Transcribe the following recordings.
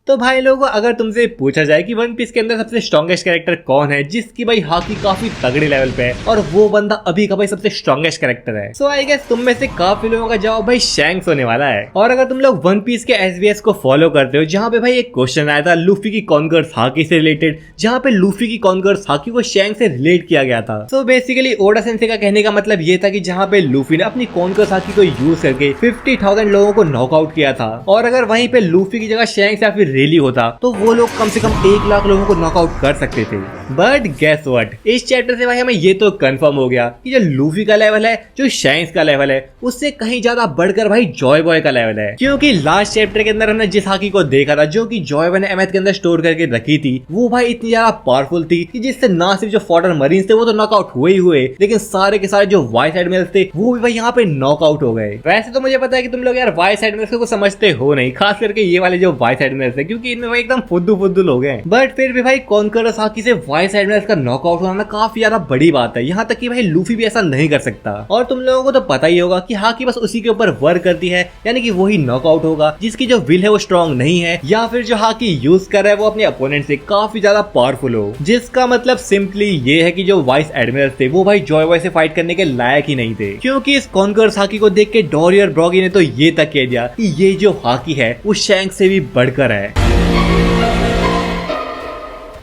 तो भाई लोगों, अगर तुमसे पूछा जाए कि वन पीस के अंदर सबसे स्ट्रॉन्गेस्ट कैरेक्टर कौन है जिसकी भाई हाकी काफी तगड़े लेवल पे है और वो बंदा अभी का भाई सबसे स्ट्रॉन्गेस्ट कैरेक्टर है, सो आई गेस तुम में से काफी लोगों का जवाब भाई शैंक्स होने वाला है। और अगर तुम लोग वन पीस के एसवीएस को फॉलो करते हो, जहाँ पे भाई एक क्वेश्चन आया था लूफी की कॉन्कर्स हाकी से रिलेटेड, जहाँ पे लूफी की कॉन्कर्स हाकी को शैंक्स से रिलेट किया गया था। सो बेसिकली ओडा सेंसे का कहने का मतलब ये था कि जहाँ पे लूफी ने अपनी कॉन्कर्स हाकी को यूज करके 50,000 लोगों को नॉकआउट किया था, और अगर वहीं पे लूफी की जगह शैंक्स या फिर रेली होता तो वो लोग कम से कम 1 लाख लोगों को नॉकआउट कर सकते थे। बट गेस व्हाट, इस चैप्टर से भाई हमें ये तो कंफर्म हो गया कि जो लूफी का लेवल है, जो शैंक्स का लेवल है, उससे कहीं ज्यादा बढ़कर भाई जॉय बॉय का लेवल है। क्योंकि लास्ट चैप्टर के अंदर हमने जिस हाकी को देखा था जो कि जॉय बॉय ने एमएथ के अंदर स्टोर करके रखी थी, वो भाई इतनी ज्यादा पावरफुल थी कि जिससे ना सिर्फ जो फॉर्डर मरीन्स थे वो तो नॉकआउट हुए ही हुए, लेकिन सारे के सारे जो वाइस एडमिरल्स थे वो भी भाई यहाँ पे नॉकआउट हो गए। वैसे तो मुझे पता है कि तुम लोग यार वाइस एडमिरल्स को समझते हो नहीं, खास करके ये वाले जो वाइस एडमिरल्स है, क्योंकि इनमें भाई एकदम फुद्दू लोग हैं। बट फिर भी भाई कॉन्करर्स हाकी से वाइस एडमिरल्स का नॉकआउट होना काफी ज्यादा बड़ी बात है, यहाँ तक कि भाई लूफी भी ऐसा नहीं कर सकता। और तुम लोगों को तो पता ही होगा कि हाकी बस उसी के ऊपर वर्क करती है, यानी कि वही नॉकआउट होगा जिसकी जो विल है वो स्ट्रॉन्ग नहीं है, या फिर जो हाकी यूज कर रहा है वो अपने अपोनेंट से काफी ज्यादा पावरफुल हो। जिसका मतलब सिंपली ये है कि जो वाइस एडमिरल्स थे वो भाई जॉय बॉय से फाइट करने के लायक ही नहीं थे, क्योंकि इस कॉन्करर्स हाकी को देख के डोरी और ब्रॉगी ने तो ये तक कह दिया कि ये जो हाकी है वो शैंक्स से भी बढ़कर है।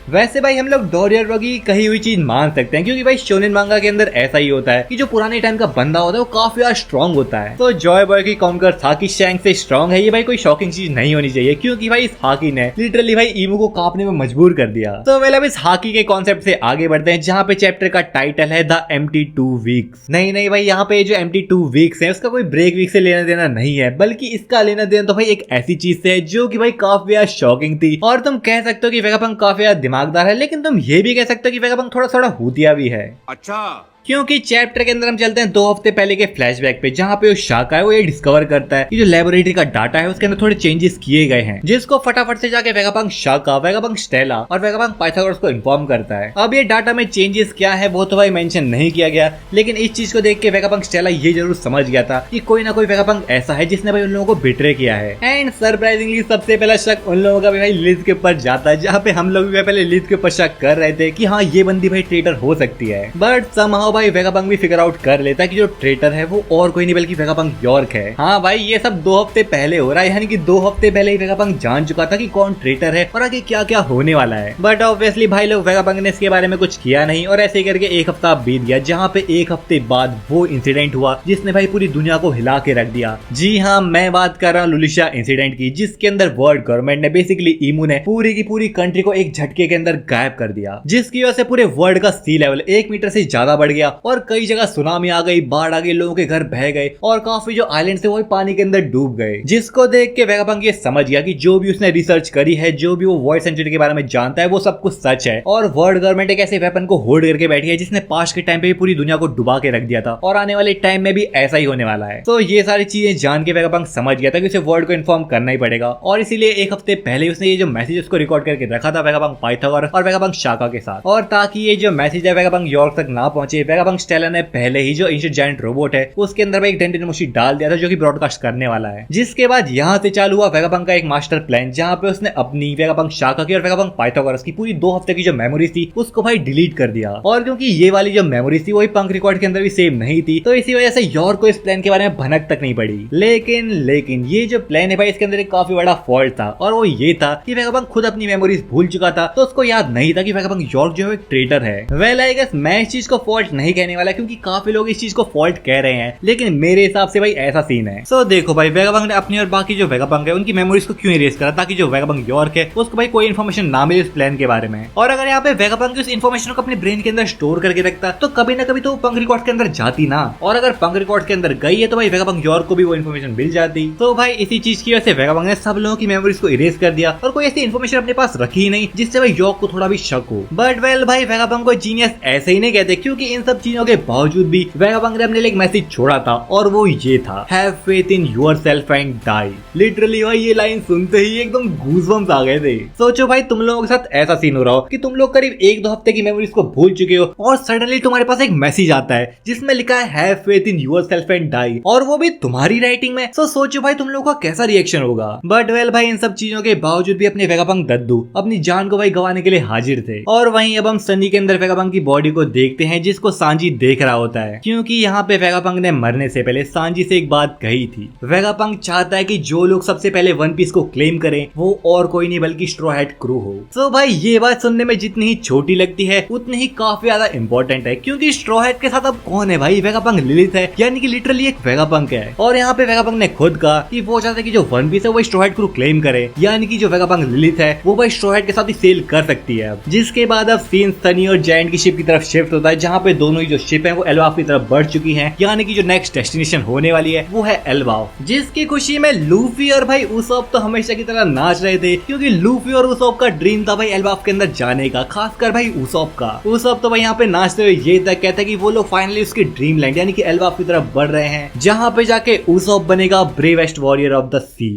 वैसे भाई हम लोग डोरी और ब्रॉगी की कही हुई चीज मान सकते हैं, क्योंकि भाई शोनेन मांगा के अंदर ऐसा ही होता है कि जो पुराने टाइम का बंदा होता है वो काफी ज्यादा स्ट्रॉन्ग होता है। तो जॉय बॉय की कॉन्कर्स हाकी शैंक्स से स्ट्रॉन्ग है, ये भाई कोई शॉकिंग चीज नहीं होनी चाहिए, क्योंकि भाई इस हाकी ने लिटरली भाई ईमू को कांपने में मजबूर कर दिया। तो वेल अब इस हाकी के कॉन्सेप्ट से आगे बढ़ते हैं, जहाँ पे चैप्टर का टाइटल है द एम्प्टी 2 वीक्स। नहीं भाई, यहाँ पे जो एम्प्टी 2 वीक्स है उसका कोई ब्रेक वीक से लेना देना नहीं है, बल्कि इसका लेना देना तो भाई एक ऐसी चीज से है जो कि भाई काफी ज्यादा शॉकिंग थी। और तुम कह सकते हो कि वेगापंक काफी ज्यादा दिमागदार है, लेकिन तुम ये भी कह सकते हो कि वेगापंक थोड़ा हूतिया भी है। अच्छा, क्योंकि चैप्टर के अंदर हम चलते हैं 2 हफ्ते पहले के फ्लैशबैक पे, जहाँ पे उस शाका है वो ये डिस्कवर करता है कि जो लेबोरेटरी का डाटा है उसके अंदर थोड़े चेंजेस किए गए हैं, जिसको फटाफट से जाके वेगापंक शाका, वेगापंक स्टेला और वेगापंक पाइथागोरस को इन्फॉर्म करता है। अब ये डाटा में चेंजेस क्या है वो तो भाई मेंशन नहीं किया गया, लेकिन इस चीज को देख के वेगापंक स्टेला ये जरूर समझ गया था कि कोई ना कोई वेगापंक ऐसा है जिसने भाई उन लोगों को बिट्रे किया है। एंड सरप्राइजिंगली सबसे पहला शक उन लोगों का भी भाई लिज के ऊपर जाता है, जहाँ पे हम लोग भी पहले लिज के ऊपर शक कर रहे थे कि हाँ ये बंदी भाई ट्रेटर हो सकती है। बट समहाउ भाई वेगापंक भी फिगर आउट कर लेता है कि जो ट्रेटर है वो और कोई नहीं बल्कि वेगापंक यॉर्क है। हाँ भाई, ये सब 2 हफ्ते पहले हो रहा है, यानी कि 2 हफ्ते पहले ही वेगापंक जान चुका था कि कौन ट्रेटर है और आगे क्या क्या होने वाला है। बट ऑब्वियसली भाई लोग वेगापंक ने इसके बारे में कुछ किया नहीं, और ऐसे करके 1 हफ्ता बीत गया, जहाँ पे 1 हफ्ते बाद वो इंसिडेंट हुआ जिसने भाई पूरी दुनिया को हिला के रख दिया। जी हाँ, मैं बात कर रहा हूँ लुलिशा इंसिडेंट की, जिसके अंदर वर्ल्ड गवर्नमेंट ने बेसिकली ईमू ने पूरी की पूरी कंट्री को एक झटके के अंदर गायब कर दिया, जिसकी वजह से पूरे वर्ल्ड का सी लेवल 1 मीटर से ज्यादा बढ़ गया और कई जगह सुनामी आ गई, बाढ़ आ गई, लोगों के घर बह गए और काफी जो आइलैंड थे वो पानी के अंदर डूब गए। जिसको देख के वेगापंक ये समझ गया कि जो भी उसने रिसर्च करी है, जो भी वो वॉइड सेंचुरी के बारे में जानता है, वो सब कुछ सच है, और वर्ल्ड गवर्नमेंट एक ऐसे वेपन को होल्ड करके बैठी है जिसने पास्ट के टाइम पे भी पूरी दुनिया को डुबा के रख दिया था, और आने वाले टाइम में भी ऐसा ही होने वाला है। तो ये सारी चीजें जान के वेगापंक समझ गया था कि उसे वर्ल्ड को इन्फॉर्म करना ही पड़ेगा, और इसीलिए 1 हफ्ते पहले उसने ये जो मैसेज को रिकॉर्ड करके रखा था वेगापंक पाइथागोरस और वेगापंक शाका के साथ। और ताकि ये जो मैसेज है वेगापंक यॉर्क तक ना पहुंचे, वेगापंक स्टेला ने पहले ही जो एंशिएंट जायंट रोबोट है उसके अंदर एक डेंटिनोमोशी डाल दिया था जो कि ब्रॉडकास्ट करने वाला है। जिसके बाद यहाँ से चालू हुआ वेगापंक का एक मास्टर प्लान, जहाँ पे उसने अपनी, वेगापंक शाका की और वेगापंक पाइथागोरस की पूरी 2 हफ्ते की जो मेमोरीज थी उसको भाई डिलीट कर दिया। और क्योंकि ये वाली जो मेमोरीज थी वही पंक रिकॉर्ड के अंदर भी सेव नहीं थी, तो इसी वजह से यॉर्क को इस प्लान के बारे में भनक तक नहीं पड़ी। लेकिन ये जो प्लान है भाई इसके अंदर एक काफी बड़ा फॉल्ट था, और वो ये था कि वेगापंक खुद अपनी मेमोरीज भूल चुका था, तो उसको याद नहीं था कि वेगापंक यॉर्क जो है एक ट्रेटर है। वेल आई गेस मैं इस चीज को फॉल्ट नहीं कहने वाला, क्योंकि काफी लोग इस चीज को फॉल्ट कह रहे हैं, लेकिन मेरे हिसाब से भाई ऐसा सीन है। सो देखो भाई, वेगापंक ने अपनी और बाकी जो वेगापंक है उनकी मेमोरीज को क्यों इरेज करा, ताकि जो वेगापंक यॉर्क है उसको भाई कोई इन्फॉर्मेशन ना मिले इस प्लान के बारे में। और अगर यहाँ पे वेगापंक उस इन्फॉर्मेशन को अपने ब्रेन के अंदर स्टोर करके रखता तो कभी ना कभी तो पंक रिकॉर्ड के अंदर जाती ना, और अगर पंक रिकॉर्ड के अंदर गई है तो भाई वेगापंक यॉर्क को भी वो इन्फॉर्मेशन मिल जाती। तो भाई इसी चीज की वजह से वेगापंक ने सब लोगों की मेमोरीज को इरेज कर दिया और कोई ऐसी इन्फॉर्मेशन अपने पास रखी ही नहीं जिससे भाई यॉर्क को थोड़ा भी शक हो। बट वेल भाई, वेगापंक को जीनियस ऐसे ही नहीं कहते, क्योंकि इन सब चीजों के बावजूद भी वेगापंक ने अपने लिए एक मैसेज छोड़ा था और वो ये था, have faith in yourself and die. Literally भाई ये लाइन सुनते ही एकदम गूज़बम्स आ गए थे। सोचो भाई तुम लोगों के साथ ऐसा सीन हो रहा हो कि तुम लोग करीब 1-2 हफ्ते की मेमोरीज को भूल चुके हो और सडनली तुम्हारे पास एक मैसेज आता है जिसमें लिखा है have faith in yourself and die, और वो भी तुम्हारी राइटिंग में। सो सोचो भाई तुम लोगों का कैसा रिएक्शन होगा। बट वेल भाई इन सब चीजों के बावजूद भी अपने वेगापंक दद्दू अपनी जान को भाई गंवाने के लिए हाजिर थे। और वहीं अब हम सनी के अंदर वेगापंक की बॉडी को देखते हैं जिसको सांजी देख रहा होता है, क्योंकि यहाँ पे वेगापंक ने मरने से पहले सांजी से एक बात कही थी। वेगापंक चाहता है कि जो लोग सबसे पहले वन पीस को क्लेम करें वो और कोई नहीं बल्कि स्ट्रॉ हैट क्रू हो। सो भाई ये बात सुनने में जितनी ही छोटी लगती है उतनी ही काफी ज्यादा इंपॉर्टेंट है, क्योंकि स्ट्रॉ हैट के साथ अब कौन है भाई, वेगापंक लिलिथ है, यानी कि लिटरली एक वेगापंक है। और यहाँ पे वेगापंक ने खुद कहा कि वो चाहता है कि जो वन पीस है वो स्ट्रॉ हैट क्रू क्लेम करे, यानी कि जो वेगापंक लिलिथ है वो भाई स्ट्रॉ हैट के साथ ही सेल कर सकती है। जिसके बाद अब सीन सनी और जायंट की शिप की तरफ शिफ्ट होता है, जहाँ पे दोनों ही जो शिप है वो एल्बाफ की तरफ बढ़ चुकी है, यानी कि जो नेक्स्ट डेस्टिनेशन होने वाली है वो है एल्बाफ। जिसकी खुशी में लूफी और भाई उसॉप तो हमेशा की तरह नाच रहे थे, क्योंकि लूफी और उसॉप का ड्रीम था भाई एल्बाफ के अंदर जाने का, खासकर भाई उसॉप का। उसॉप तो भाई यहाँ पे नाचते हुए ये तक कहता है कि वो लोग फाइनली उसकी ड्रीम लैंड यानी कि एल्बाफ की तरफ बढ़ रहे हैं, जहाँ पे जाके उसॉप बनेगा bravest warrior of the C.